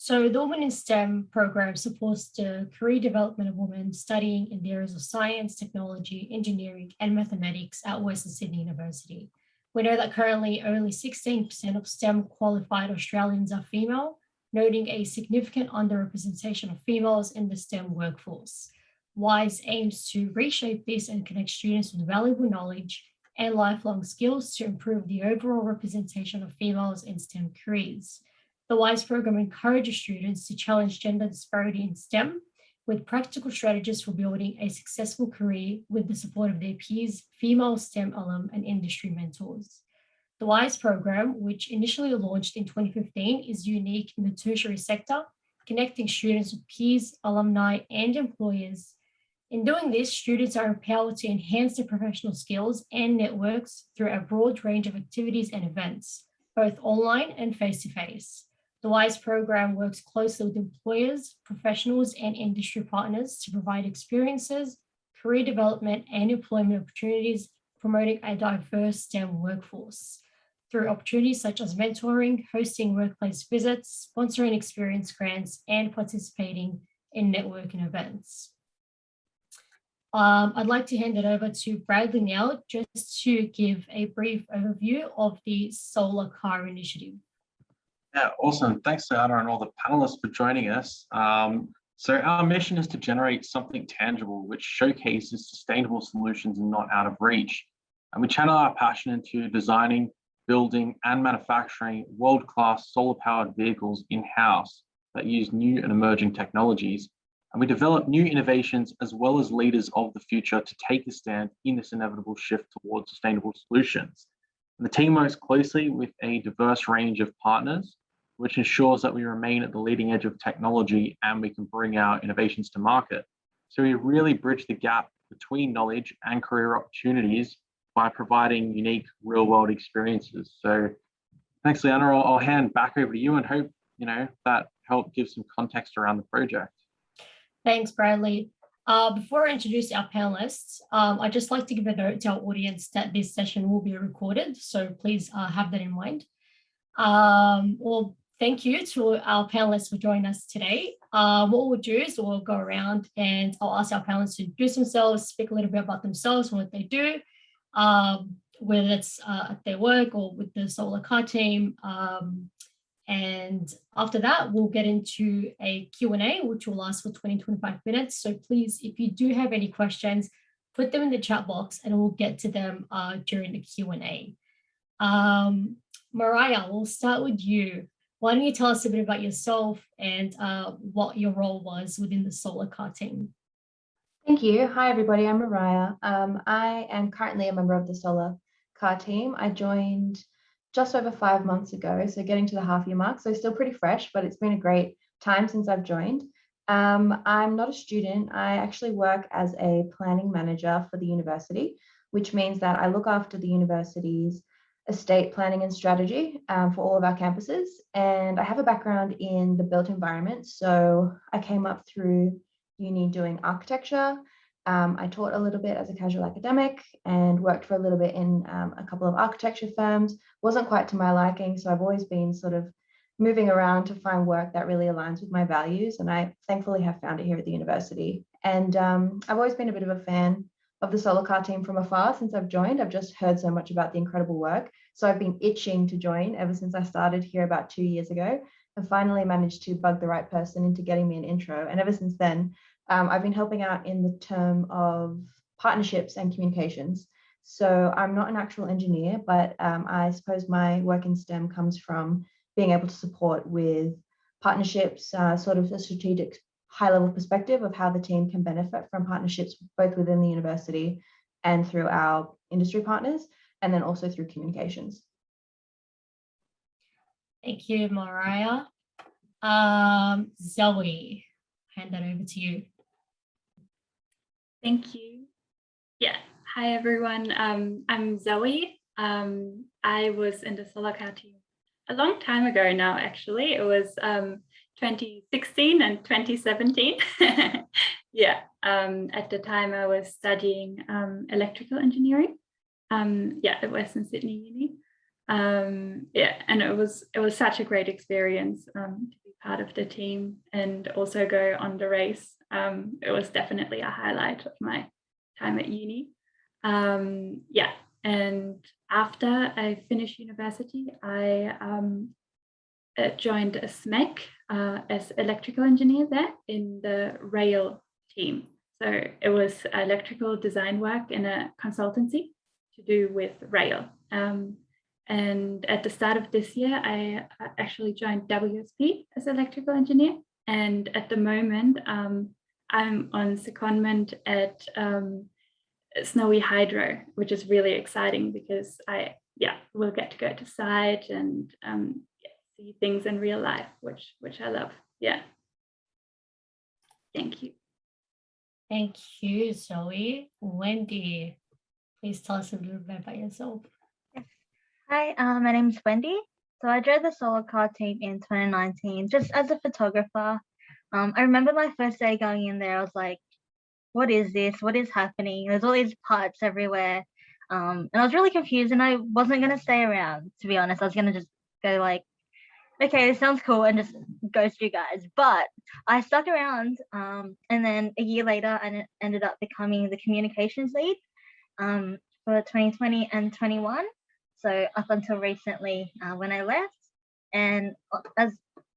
So the Women in STEM program supports the career development of women studying in the areas of science, technology, engineering, and mathematics at Western Sydney University. We know that currently only 16% of STEM qualified Australians are female, noting a significant underrepresentation of females in the STEM workforce. WISE aims to reshape this and connect students with valuable knowledge and lifelong skills to improve the overall representation of females in STEM careers. The WISE program encourages students to challenge gender disparity in STEM with practical strategies for building a successful career with the support of their peers, female STEM alum, and industry mentors. The WISE program, which initially launched in 2015, is unique in the tertiary sector, connecting students with peers, alumni, and employers. In doing this, students are empowered to enhance their professional skills and networks through a broad range of activities and events, both online and face-to-face. The WISE program works closely with employers, professionals, and industry partners to provide experiences, career development, and employment opportunities, promoting a diverse STEM workforce through opportunities such as mentoring, hosting workplace visits, sponsoring experience grants, and participating in networking events. I'd like to hand it over to Bradley now, just to give a brief overview of the Solar Car Initiative. Yeah, awesome. Thanks, Leana, and all the panelists for joining us. So our mission is to generate something tangible which showcases sustainable solutions and not out of reach. And we channel our passion into designing, building, and manufacturing world-class solar-powered vehicles in-house that use new and emerging technologies. And we develop new innovations as well as leaders of the future to take a stand in this inevitable shift towards sustainable solutions. And the team works closely with a diverse range of partners, which ensures that we remain at the leading edge of technology and we can bring our innovations to market. So we really bridge the gap between knowledge and career opportunities by providing unique real-world experiences. So thanks, Leana. I'll hand back over to you and hope that helped give some context around the project. Thanks, Bradley. Before I introduce our panelists, I'd just like to give a note to our audience that this session will be recorded, so please have that in mind. Well, thank you to our panelists for joining us today. What we'll do is we'll go around and I'll ask our panelists to introduce themselves, speak a little bit about themselves and what they do, whether it's at their work or with the solar car team. And after that, we'll get into a Q&A, which will last for 20-25 minutes. So please, if you do have any questions, put them in the chat box and we'll get to them during the Q&A. Mariah, we'll start with you. Why don't you tell us a bit about yourself and what your role was within the solar car team? Thank you. Hi, everybody. I'm Mariah. I am currently a member of the solar car team. I joined just over 5 months ago, so getting to the half-year mark, so still pretty fresh, but it's been a great time since I've joined. I'm not a student. I actually work as a planning manager for the university, which means that I look after the university's estate planning and strategy for all of our campuses. And I have a background in the built environment, so I came up through uni doing architecture. I taught a little bit as a casual academic and worked for a little bit in a couple of architecture firms. Wasn't quite to my liking, so I've always been sort of moving around to find work that really aligns with my values, and I thankfully have found it here at the university. And I've always been a bit of a fan of the solar car team from afar since I've joined. I've just heard so much about the incredible work, so I've been itching to join ever since I started here about 2 years ago, and finally managed to bug the right person into getting me an intro. And ever since then, I've been helping out in the term of partnerships and communications. So I'm not an actual engineer, but I suppose my work in STEM comes from being able to support with partnerships, sort of a strategic high-level perspective of how the team can benefit from partnerships both within the university and through our industry partners, and then also through communications. Thank you, Mariah. Zoe, hand that over to you. Thank you. Yeah. Hi, everyone. I'm Zoe. I was in the solar car team a long time ago now, actually. It was 2016 and 2017. Yeah. At the time, I was studying electrical engineering. Yeah, at Western Sydney Uni. Yeah, and it was such a great experience to be part of the team and also go on the race. It was definitely a highlight of my time at uni. Yeah, and after I finished university, I joined a SMEC as electrical engineer there in the rail team. So it was electrical design work in a consultancy to do with rail. And at the start of this year, I actually joined WSP as electrical engineer. And at the moment, I'm on secondment at Snowy Hydro, which is really exciting because I will get to go to site and see things in real life, which I love. Yeah. Thank you. Thank you, Zoe. Wendy, please tell us a little bit about yourself. Hi, my name's Wendy. So I joined the solar car team in 2019 just as a photographer. I remember my first day going in there, I was like, what is this? What is happening? There's all these parts everywhere. And I was really confused and I wasn't going to stay around, to be honest. I was going to just go like, okay, this sounds cool and just ghost you guys. But I stuck around and then a year later, I ended up becoming the communications lead for 2020 and 21. So up until recently when I left, and as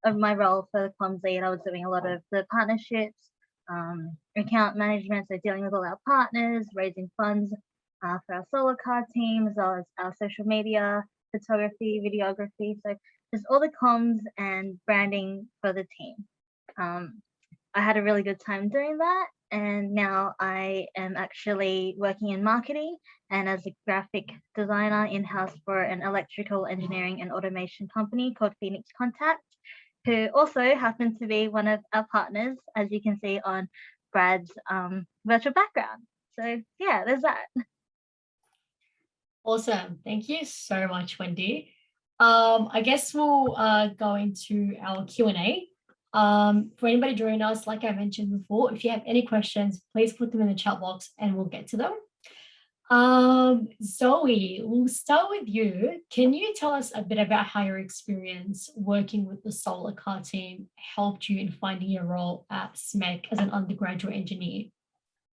of my role for the comms lead, I was doing a lot of the partnerships, account management, so dealing with all our partners, raising funds for our solar car team, as well as our social media, photography, videography, so just all the comms and branding for the team. I had a really good time doing that, and now I am actually working in marketing and as a graphic designer in-house for an electrical engineering and automation company called Phoenix Contact, who also happens to be one of our partners, as you can see on Brad's virtual background. So yeah, there's that. Awesome. Thank you so much, Wendy. I guess we'll go into our Q&A. For anybody joining us, like I mentioned before, if you have any questions, please put them in the chat box and we'll get to them. Zoe, we'll start with you. Can you tell us a bit about how your experience working with the solar car team helped you in finding your role at SMEC as an undergraduate engineer?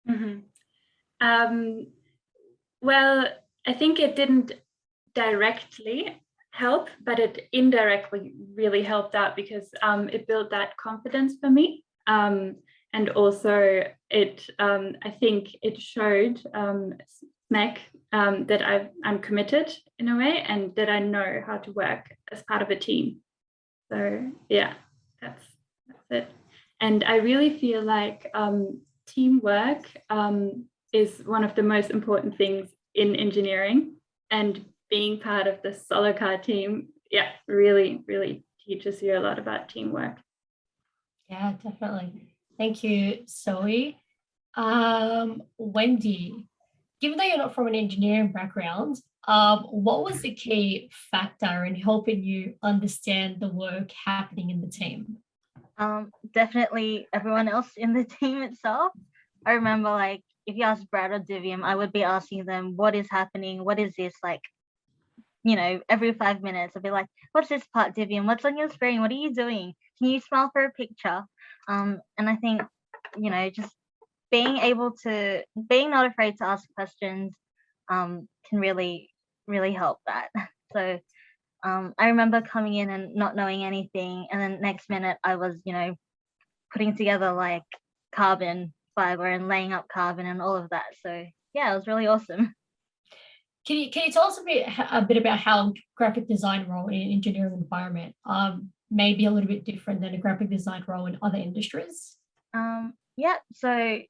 Mm-hmm. Well, I think it didn't directly help, but it indirectly really helped out because it built that confidence for me. And also it, I think it showed SMEC that I'm committed in a way and that I know how to work as part of a team. So yeah, that's it. And I really feel like teamwork is one of the most important things in engineering, and being part of the solar car team, really teaches you a lot about teamwork. Yeah, definitely. Thank you, Zoe. Wendy, given that you're not from an engineering background, what was the key factor in helping you understand the work happening in the team? Definitely everyone else in the team itself. I remember, like, if you ask Brad or Divyam, I would be asking them, what is happening? What is this? Like, you know, every 5 minutes, I'd be like, what's this part, Divyam? What's on your screen? What are you doing? Can you smile for a picture? And I think, you know, just being not afraid to ask questions can really help that. So I remember coming in and not knowing anything, and then next minute I was, you know, putting together like carbon fiber and laying up carbon and all of that. So yeah, it was really awesome. Can you tell us a bit about how graphic design role in an engineering environment may be a little bit different than a graphic design role in other industries? Yeah, so I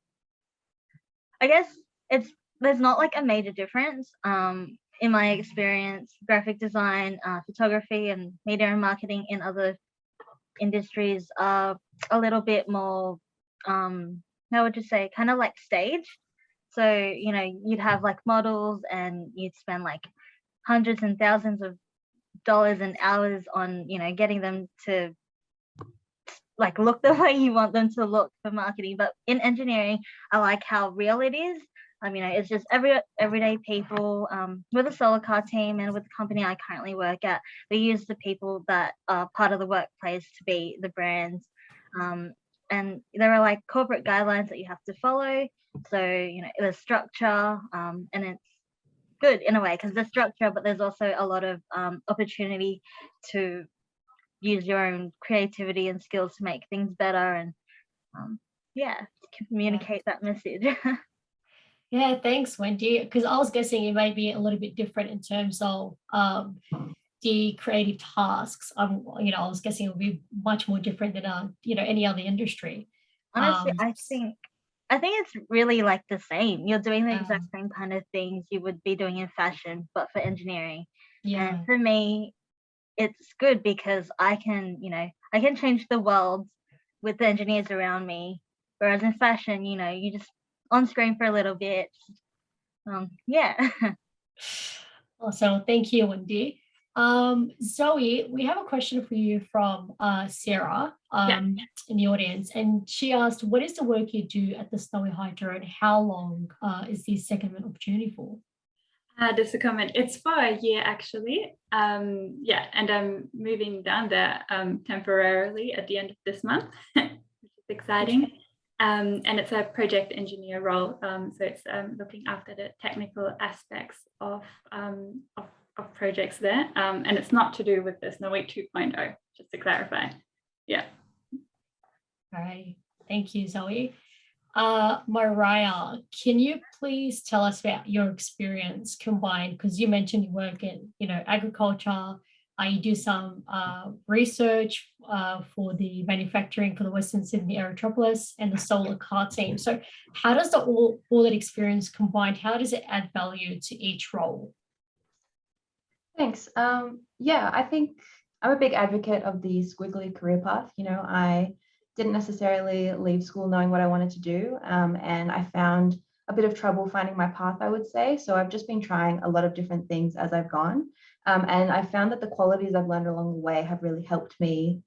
guess there's not like a major difference. In my experience, graphic design, photography, and media and marketing in other industries are a little bit more, how would you say, kind of like stage. So, you know, you'd have like models and you'd spend like hundreds and thousands of dollars and hours on, you know, getting them to like look the way you want them to look for marketing. But in engineering, I like how real it is. It's just everyday people. With the solar car team and with the company I currently work at, we use the people that are part of the workplace to be the brands. And there are like corporate guidelines that you have to follow. So, there's structure, and it's good in a way because there's structure, but there's also a lot of opportunity to use your own creativity and skills to make things better and communicate that message. Yeah, thanks, Wendy. Because I was guessing it might be a little bit different in terms of the creative tasks. I was guessing it would be much more different than any other industry. Honestly, I think it's really like the same. You're doing the exact same kind of things you would be doing in fashion, but for engineering. Yeah. And for me, it's good because I can change the world with the engineers around me. Whereas in fashion, you just on screen for a little bit. Awesome. Thank you, Wendy. Zoe, we have a question for you from Sarah in the audience, and she asked, what is the work you do at the Snowy Hydro and how long is the secondment opportunity for? The secondment, it's for a year actually. And I'm moving down there temporarily at the end of this month, which is exciting. And it's a project engineer role, so it's looking after the technical aspects of projects there, and it's not to do with the Snowy 2.0, just to clarify. Yeah. All right, thank you, Zoe. Mariah, can you please tell us about your experience combined, because you mentioned you work in agriculture, you do some research for the manufacturing for the Western Sydney Aerotropolis and the solar car team. So how does all that experience combined, how does it add value to each role? Thanks. I think I'm a big advocate of the squiggly career path. I didn't necessarily leave school knowing what I wanted to do, and I found a bit of trouble finding my path, I would say. So I've just been trying a lot of different things as I've gone. And I found that the qualities I've learned along the way have really helped me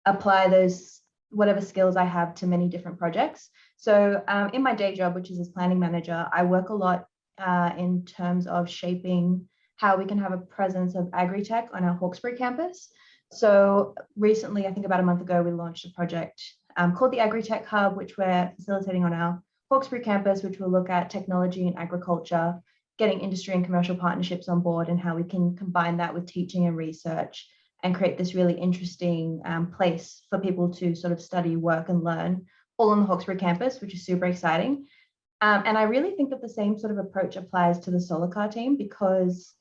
apply those whatever skills I have to many different projects. So in my day job, which is as planning manager, I work a lot in terms of shaping how we can have a presence of Agritech on our Hawkesbury campus. So recently, I think about a month ago, we launched a project called the Agritech Hub, which we're facilitating on our Hawkesbury campus, which will look at technology and agriculture, getting industry and commercial partnerships on board, and how we can combine that with teaching and research and create this really interesting place for people to sort of study, work, and learn all on the Hawkesbury campus, which is super exciting. And I really think that the same sort of approach applies to the solar car team, because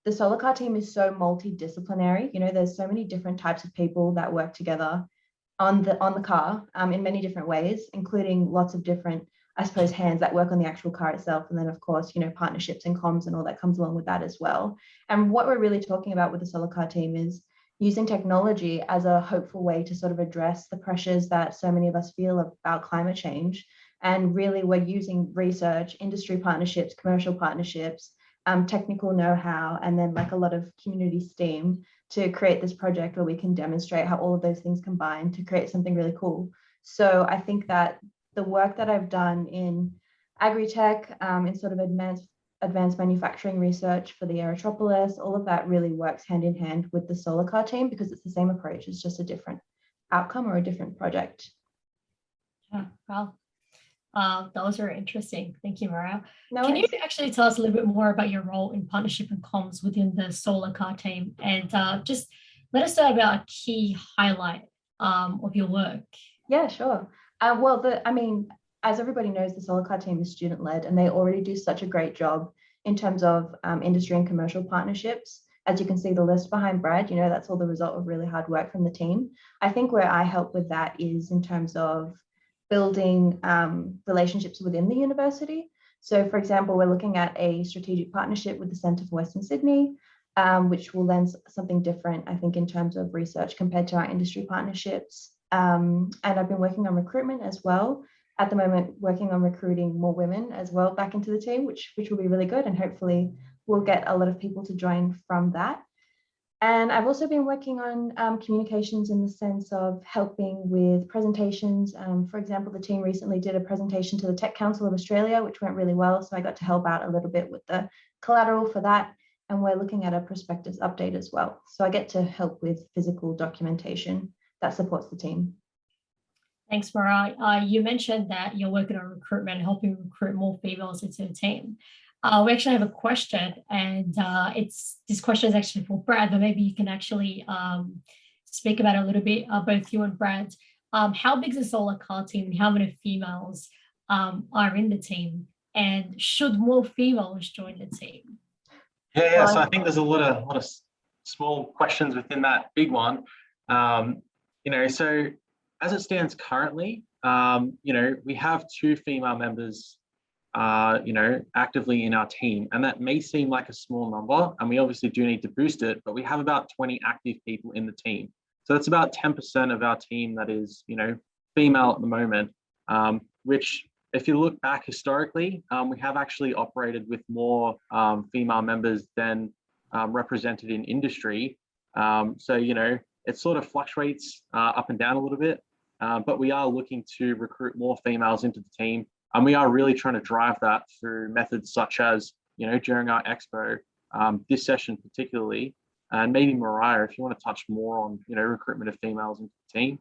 the solar car team is so multidisciplinary. There's so many different types of people that work together on the car in many different ways, including lots of different, I suppose, hands that work on the actual car itself. And then, of course, partnerships and comms and all that comes along with that as well. And what we're really talking about with the solar car team is using technology as a hopeful way to sort of address the pressures that so many of us feel about climate change. And really, we're using research, industry partnerships, commercial partnerships, technical know-how, and then like a lot of community STEAM to create this project where we can demonstrate how all of those things combine to create something really cool. So I think that the work that I've done in Agritech, in sort of advanced manufacturing research for the Aerotropolis, all of that really works hand in hand with the solar car team, because it's the same approach, it's just a different outcome or a different project. Yeah, wow. That was very interesting. Thank you, Mariah. No Can you worries. actually tell us a little bit more about your role in partnership and comms within the solar car team, and just let us know about a key highlight of your work? Yeah, sure. As everybody knows, the solar car team is student-led, and they already do such a great job in terms of industry and commercial partnerships. As you can see the list behind Brad, that's all the result of really hard work from the team. I think where I help with that is in terms of building relationships within the university. So for example, we're looking at a strategic partnership with the Centre for Western Sydney, which will lend something different, I think, in terms of research compared to our industry partnerships. And I've been working on recruitment as well. At the moment, working on recruiting more women as well back into the team, which will be really good. And hopefully we'll get a lot of people to join from that. And I've also been working on communications in the sense of helping with presentations. For example, the team recently did a presentation to the Tech Council of Australia, which went really well. So I got to help out a little bit with the collateral for that. And we're looking at a prospectus update as well. So I get to help with physical documentation that supports the team. Thanks, Mariah. You mentioned that you're working on recruitment, helping recruit more females into the team. We actually have a question, and this question is actually for Brad, but maybe you can actually speak about it a little bit, both you and Brad. How big is the solar car team, and how many females are in the team? And should more females join the team? Yeah. So I think there's a lot of small questions within that big one. So as it stands currently, we have 2 female members actively in our team, and that may seem like a small number, and we obviously do need to boost it, but we have about 20 active people in the team. So that's about 10% of our team that is, female at the moment, which if you look back historically, we have actually operated with more female members than represented in industry. It sort of fluctuates up and down a little bit, but we are looking to recruit more females into the team. And we are really trying to drive that through methods such as, during our Expo, this session particularly, and maybe Mariah, if you want to touch more on, recruitment of females into the team.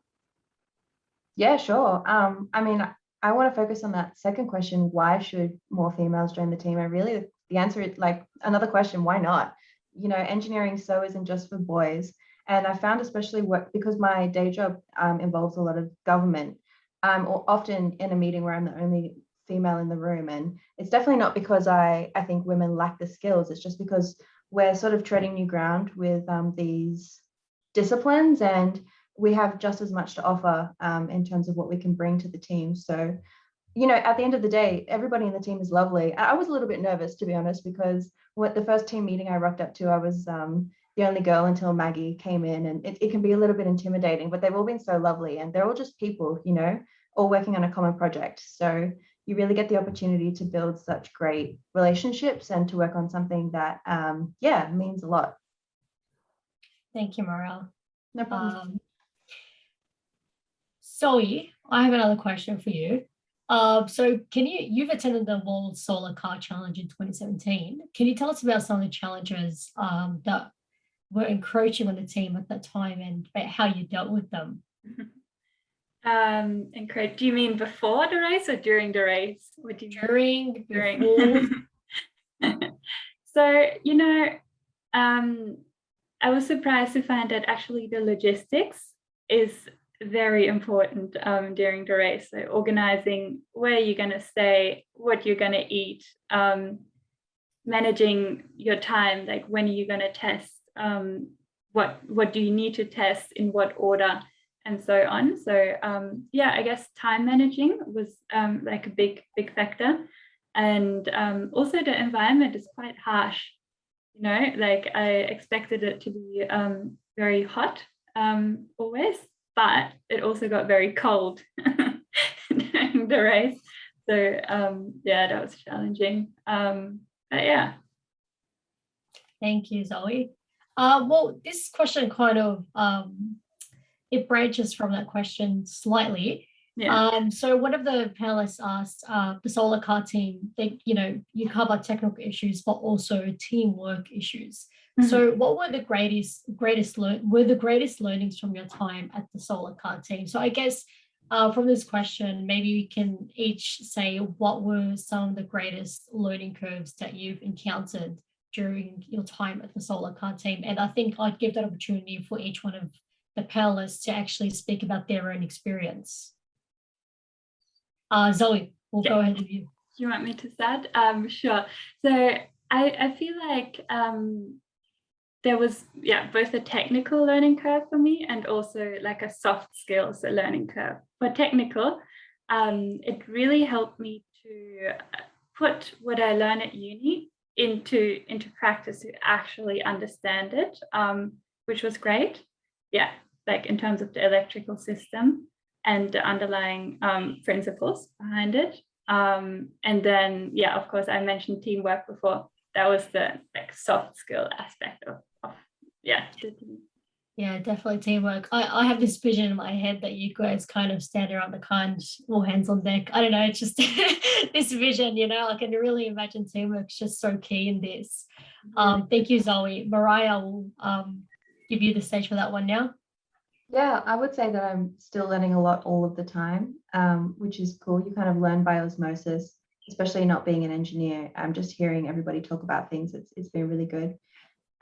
Yeah, sure. I want to focus on that second question. Why should more females join the team? And really, the answer is like another question, why not? Engineering so isn't just for boys. And I found especially because my day job involves a lot of government. I'm often in a meeting where I'm the only female in the room. And it's definitely not because I think women lack the skills. It's just because we're sort of treading new ground with these disciplines, and we have just as much to offer in terms of what we can bring to the team. So, at the end of the day, everybody in the team is lovely. I was a little bit nervous, to be honest, because the first team meeting I rocked up to, I was the only girl until Maggie came in, and it can be a little bit intimidating, but they've all been so lovely, and they're all just people, all working on a common project. So you really get the opportunity to build such great relationships and to work on something that, means a lot. Thank you, Mariah. No problem. Zoe, I have another question for you. So you've attended the World Solar Car Challenge in 2017. Can you tell us about some of the challenges that were encroaching on the team at that time and how you dealt with them? Do you mean before the race or during the race? What do you During. So, I was surprised to find that actually the logistics is very important during the race. So organizing where you're going to stay, what you're going to eat, managing your time, like when are you going to test, what do you need to test, in what order, and so on. So I guess time managing was like a big factor. And also the environment is quite harsh. Like I expected it to be very hot always, but it also got very cold during the race. So that was challenging. But yeah. Thank you, Zoe. Well, this question kind of it branches from that question slightly. Yeah. So one of the panelists asked the solar car team, you cover technical issues, but also teamwork issues. Mm-hmm. So what were the greatest learnings from your time at the solar car team? So I guess from this question, maybe we can each say what were some of the greatest learning curves that you've encountered during your time at the solar car team. And I think I'd give that opportunity for each one of the panelists to actually speak about their own experience. Zoe, we'll go ahead with you. Do you want me to start? Sure. So I feel like there was both a technical learning curve for me and also like a soft skills learning curve. For technical, it really helped me to put what I learned at uni into practice, to actually understand it, which was great. Yeah, like in terms of the electrical system and the underlying principles behind it. And then, of course, I mentioned teamwork before. That was the soft skill aspect of yeah, the team. Yeah, definitely teamwork. I have this vision in my head that you guys kind of stand around the car and all hands on deck. I don't know, it's just this vision, I can really imagine teamwork's just so key in this. Thank you, Zoe. Mariah will give you the stage for that one now. Yeah, I would say that I'm still learning a lot all of the time, which is cool. You kind of learn by osmosis, especially not being an engineer. I'm just hearing everybody talk about things. It's been really good.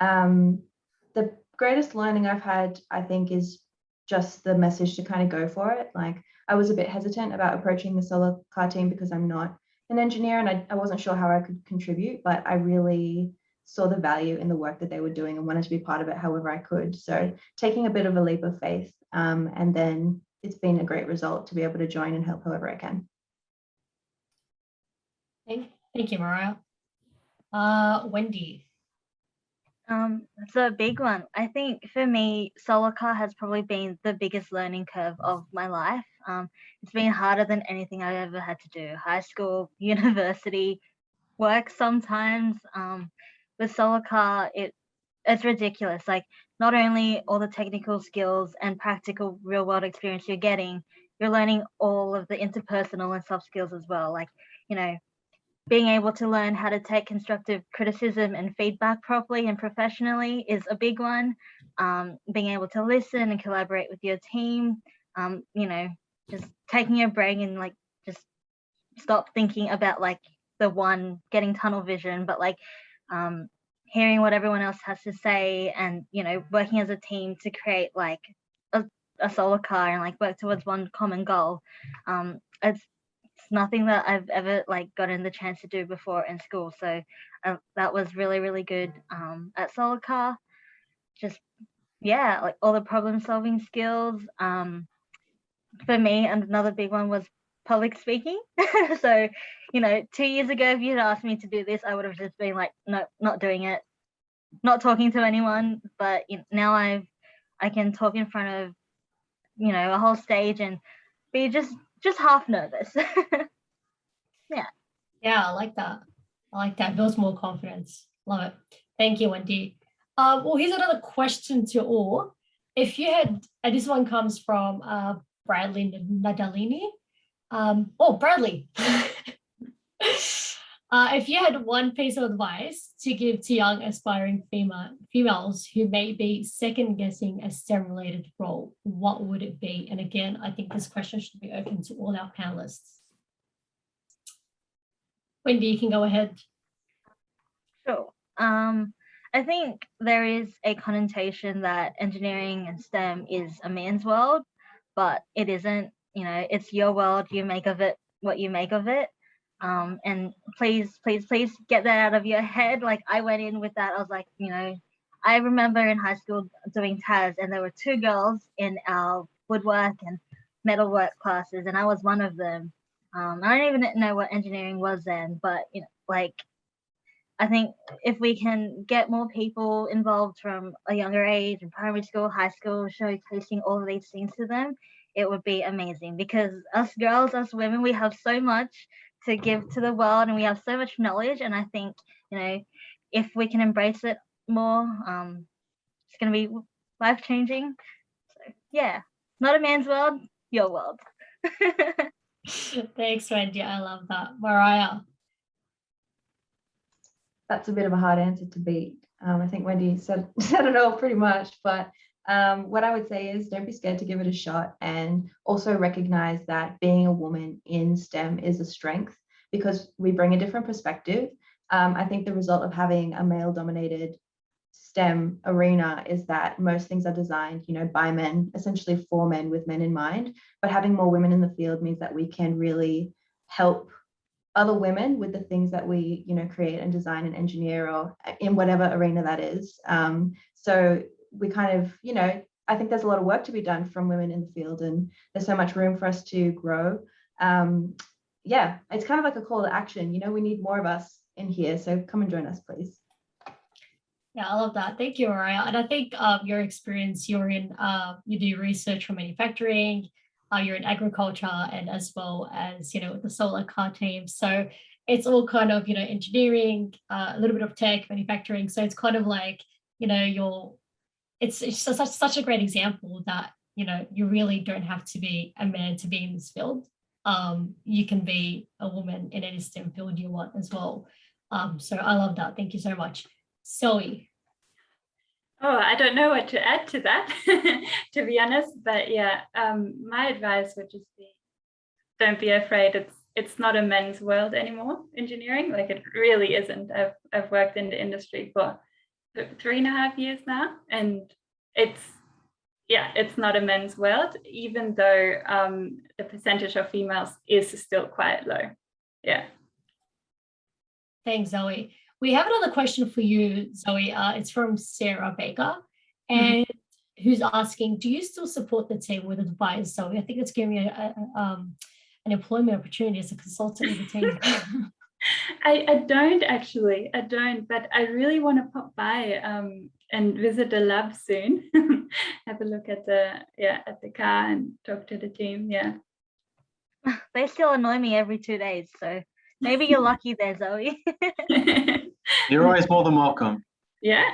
The greatest learning I've had, I think, is just the message to kind of go for it. Like, I was a bit hesitant about approaching the solar car team because I'm not an engineer and I wasn't sure how I could contribute, but I really saw the value in the work that they were doing and wanted to be part of it however I could. So taking a bit of a leap of faith, and then it's been a great result to be able to join and help however I can. Thank you, Mariah. Wendy. It's a big one. I think for me, solar car has probably been the biggest learning curve of my life. It's been harder than anything I've ever had to do. High school, university, work sometimes. With solar car, it's ridiculous. Like, not only all the technical skills and practical real world experience you're getting, you're learning all of the interpersonal and soft skills as well. Like, being able to learn how to take constructive criticism and feedback properly and professionally is a big one. Being able to listen and collaborate with your team, just taking a break and like just stop thinking about like the one getting tunnel vision, but like hearing what everyone else has to say and, working as a team to create like a solar car and like work towards one common goal. It's nothing that I've ever like gotten the chance to do before in school. So that was really, really good at solar car. Just, yeah, like all the problem solving skills. For me, and another big one was public speaking. So, 2 years ago, if you'd asked me to do this, I would have just been like, no, not doing it, not talking to anyone. But now I can talk in front of, a whole stage and be just half nervous. Yeah, I like that. Builds more confidence. Love it. Thank you, Wendy. Well, here's another question to all. If you had, and this one comes from Bradley Nadalini. Bradley. If you had one piece of advice to give to young aspiring females who may be second guessing a STEM related role, what would it be? And again, I think this question should be open to all our panelists. Wendy, you can go ahead. Sure. I think there is a connotation that engineering and STEM is a man's world, but it isn't. It's your world. You make of it what you make of it. And please get that out of your head. Like, I went in with that. I was like, I remember in high school doing TAS, and there were 2 girls in our woodwork and metalwork classes, and I was one of them. I don't even know what engineering was then, but I think if we can get more people involved from a younger age, in primary school, high school, showcasing all of these things to them, it would be amazing. Because us girls, us women, we have so much to give to the world, and we have so much knowledge. And I think, if we can embrace it more, it's going to be life-changing. So yeah, not a man's world, your world. Thanks, Wendy. I love that. Mariah. That's a bit of a hard answer to beat. I think Wendy said it all pretty much, but what I would say is don't be scared to give it a shot, and also recognize that being a woman in STEM is a strength because we bring a different perspective. I think the result of having a male-dominated STEM arena is that most things are designed, by men, essentially for men with men in mind, but having more women in the field means that we can really help other women with the things that we, create and design and engineer, or in whatever arena that is. So we kind of, I think there's a lot of work to be done from women in the field, and there's so much room for us to grow. Yeah, it's kind of like a call to action. We need more of us in here. So come and join us, please. Yeah, I love that. Thank you, Mariah. And I think your experience, you do research for manufacturing, you're in agriculture, and as well as, the solar car team. So it's all kind of, engineering, a little bit of tech, manufacturing. So it's kind of like, you're it's such a great example that, you really don't have to be a man to be in this field. You can be a woman in any STEM field you want as well. So I love that. Thank you so much. Zoe. Oh, I don't know what to add to that, to be honest. But yeah, my advice would just be, don't be afraid. It's not a men's world anymore, engineering. Like, it really isn't. I've worked in the industry for 3.5 years now, and it's not a men's world, even though the percentage of females is still quite low. Yeah. Thanks, Zoe. We have another question for you, Zoe. It's from Sarah Baker, and who's asking, do you still support the team with advice, Zoe? I think it's giving me an employment opportunity as a consultant with the team. I don't actually, but I really want to pop by and visit the lab soon. Have a look at the car and talk to the team. Yeah. They still annoy me every 2 days, so maybe you're lucky there, Zoe. You're always more than welcome. Yeah,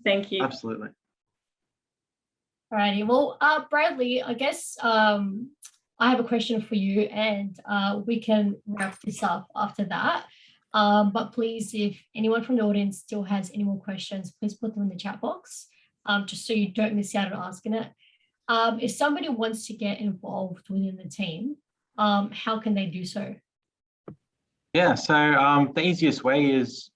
thank you. Absolutely. Alrighty. Well, Bradley, I guess I have a question for you, and we can wrap this up after that. But please, if anyone from the audience still has any more questions, please put them in the chat box, just so you don't miss out on asking it. If somebody wants to get involved within the team, how can they do so? Yeah, so the easiest way is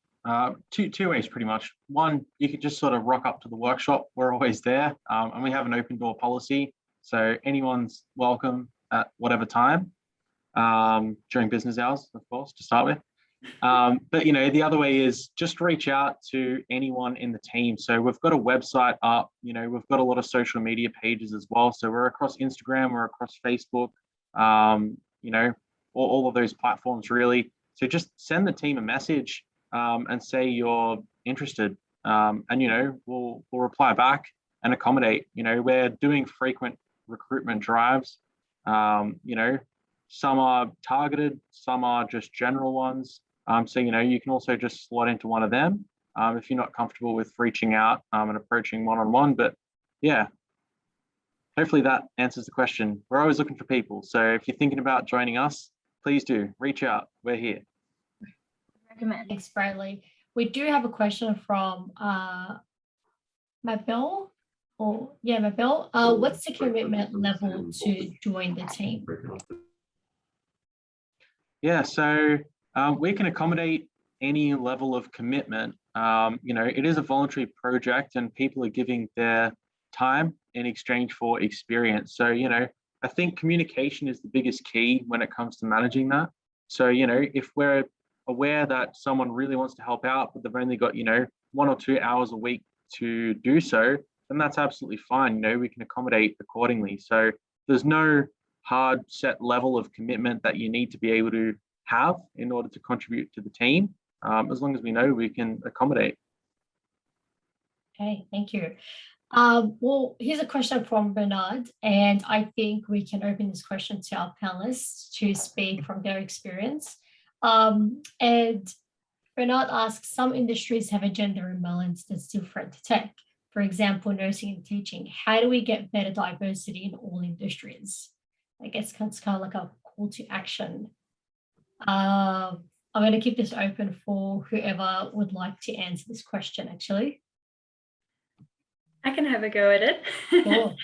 two ways pretty much. One, you could just sort of rock up to the workshop. We're always there, and we have an open door policy. So anyone's welcome at whatever time, during business hours, of course, to start with. But the other way is just reach out to anyone in the team. So we've got a website up, we've got a lot of social media pages as well. So we're across Instagram, we're across Facebook, all of those platforms really. So just send the team a message and say you're interested, and we'll reply back and accommodate. We're doing frequent recruitment drives. Some are targeted, some are just general ones. So you can also just slot into one of them if you're not comfortable with reaching out and approaching one-on-one. But yeah, hopefully that answers the question. We're always looking for people. So if you're thinking about joining us, please do reach out. We're here. Recommend. Thanks, Bradley. We do have a question from Mabel. Mabel. What's the commitment level to join the team? Yeah, so we can accommodate any level of commitment. It is a voluntary project and people are giving their time in exchange for experience. So, I think communication is the biggest key when it comes to managing that. So, if we're aware that someone really wants to help out, but they've only got, 1 or 2 hours a week to do so, then that's absolutely fine. We can accommodate accordingly. So there's no hard set level of commitment that you need to be able to have in order to contribute to the team. As long as we know we can accommodate. Okay, thank you. Well, here's a question from Bernard, and I think we can open this question to our panelists to speak from their experience. And Bernard asks, some industries have a gender imbalance that's different to tech. For example, nursing and teaching. How do we get better diversity in all industries? I guess it's kind of like a call to action. I'm going to keep this open for whoever would like to answer this question, actually. I can have a go at it. Cool.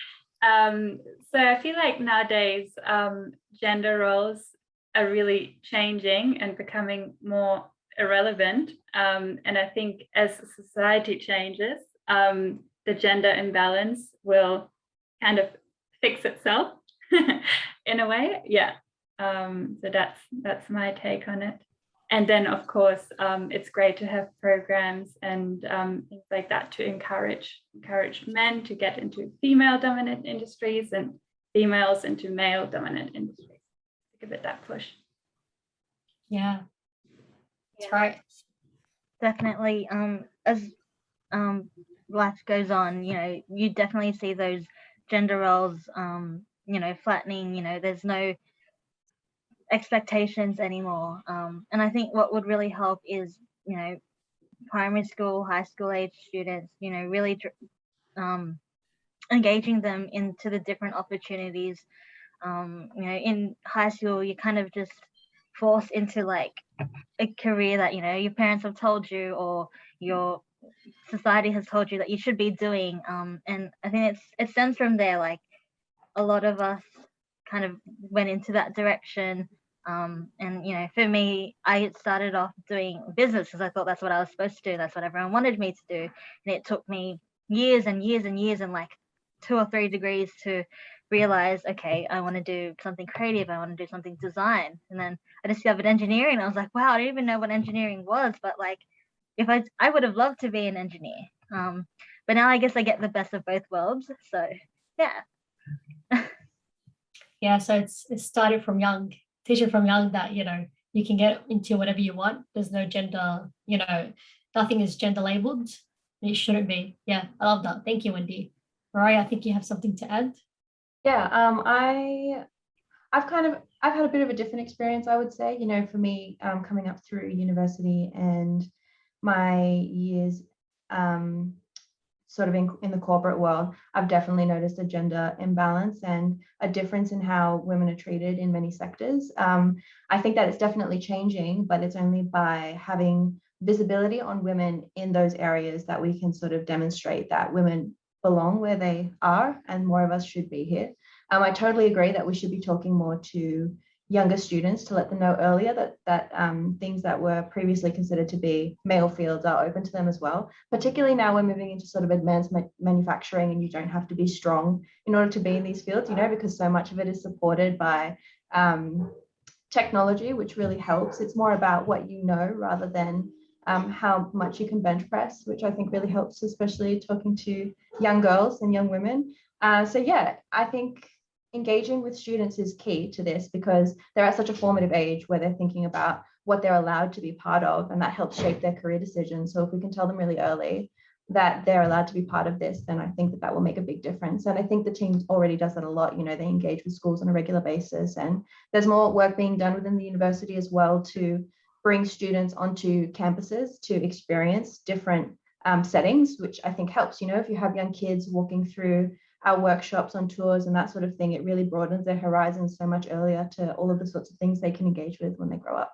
So I feel like nowadays gender roles are really changing and becoming more irrelevant. And I think as society changes, the gender imbalance will kind of fix itself in a way. Yeah. So that's my take on it. And then, of course, it's great to have programs and things like that to encourage men to get into female-dominant industries and females into male-dominant industries. Give it that push. Yeah, that's right. Definitely. As life goes on, you definitely see those gender roles, flattening. There's no expectations anymore. And I think what would really help is, primary school, high school age students, really engaging them into the different opportunities. In high school, you kind of just forced into like a career that your parents have told you or your society has told you that you should be doing. And I think it stems from there. Like a lot of us kind of went into that direction. And for me, I started off doing business because I thought that's what I was supposed to do. That's what everyone wanted me to do. And it took me years and years and years and like 2 or 3 degrees to realize, okay, I want to do something creative. I want to do something design. And then I discovered engineering. I was like, wow, I didn't even know what engineering was. But like, if I would have loved to be an engineer. But now I guess I get the best of both worlds. So yeah. Yeah, so it started from young, teaching from young that, you can get into whatever you want. There's no gender, nothing is gender labeled. It shouldn't be. Yeah, I love that. Thank you, Wendy. Mariah, I think you have something to add. Yeah, I've had a bit of a different experience, I would say. For me, coming up through university and my years sort of in the corporate world, I've definitely noticed a gender imbalance and a difference in how women are treated in many sectors. I think that it's definitely changing, but it's only by having visibility on women in those areas that we can sort of demonstrate that women belong where they are and more of us should be here. I totally agree that we should be talking more to younger students to let them know earlier that things that were previously considered to be male fields are open to them as well. Particularly now we're moving into sort of advanced manufacturing, and you don't have to be strong in order to be in these fields, because so much of it is supported by technology, which really helps. It's more about what you know rather than how much you can bench press, which I think really helps, especially talking to young girls and young women. So yeah, I think engaging with students is key to this because they're at such a formative age where they're thinking about what they're allowed to be part of, and that helps shape their career decisions. So if we can tell them really early that they're allowed to be part of this, then I think that will make a big difference. And I think the team already does that a lot. They engage with schools on a regular basis, and there's more work being done within the university as well to bring students onto campuses to experience different settings, which I think helps. If you have young kids walking through our workshops on tours and that sort of thing, it really broadens their horizons so much earlier to all of the sorts of things they can engage with when they grow up.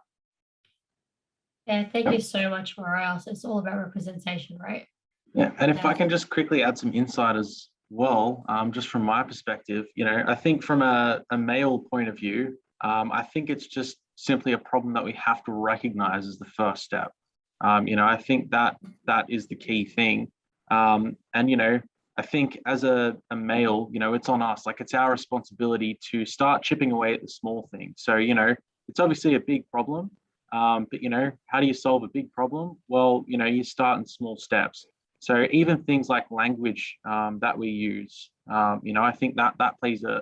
Yeah, thank you so much, Mariah. So it's all about representation, right? Yeah, and if I can just quickly add some insight as well, just from my perspective, I think from a male point of view, I think it's just simply a problem that we have to recognize as the first step. I think that is the key thing. And, I think as a male, it's on us, like it's our responsibility to start chipping away at the small things. So, it's obviously a big problem, but, how do you solve a big problem? Well, you start in small steps. So even things like language that we use, I think that plays a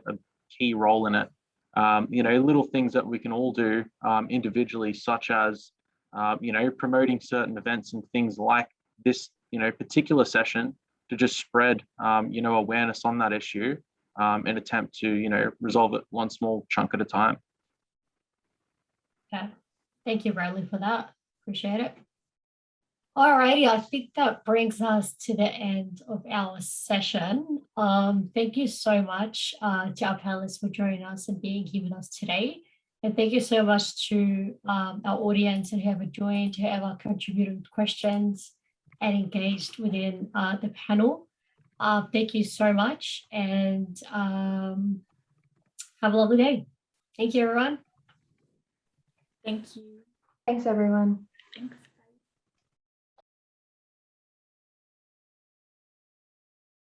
key role in it. Little things that we can all do individually, such as, promoting certain events and things like this, particular session to just spread, awareness on that issue and attempt to, resolve it one small chunk at a time. Yeah, thank you, Bradley, for that. Appreciate it. All righty, I think that brings us to the end of our session. Thank you so much to our panelists for joining us and being here with us today. And thank you so much to our audience and whoever joined, whoever contributed with questions and engaged within the panel. Thank you so much, and have a lovely day. Thank you, everyone. Thank you. Thanks, everyone. Thanks.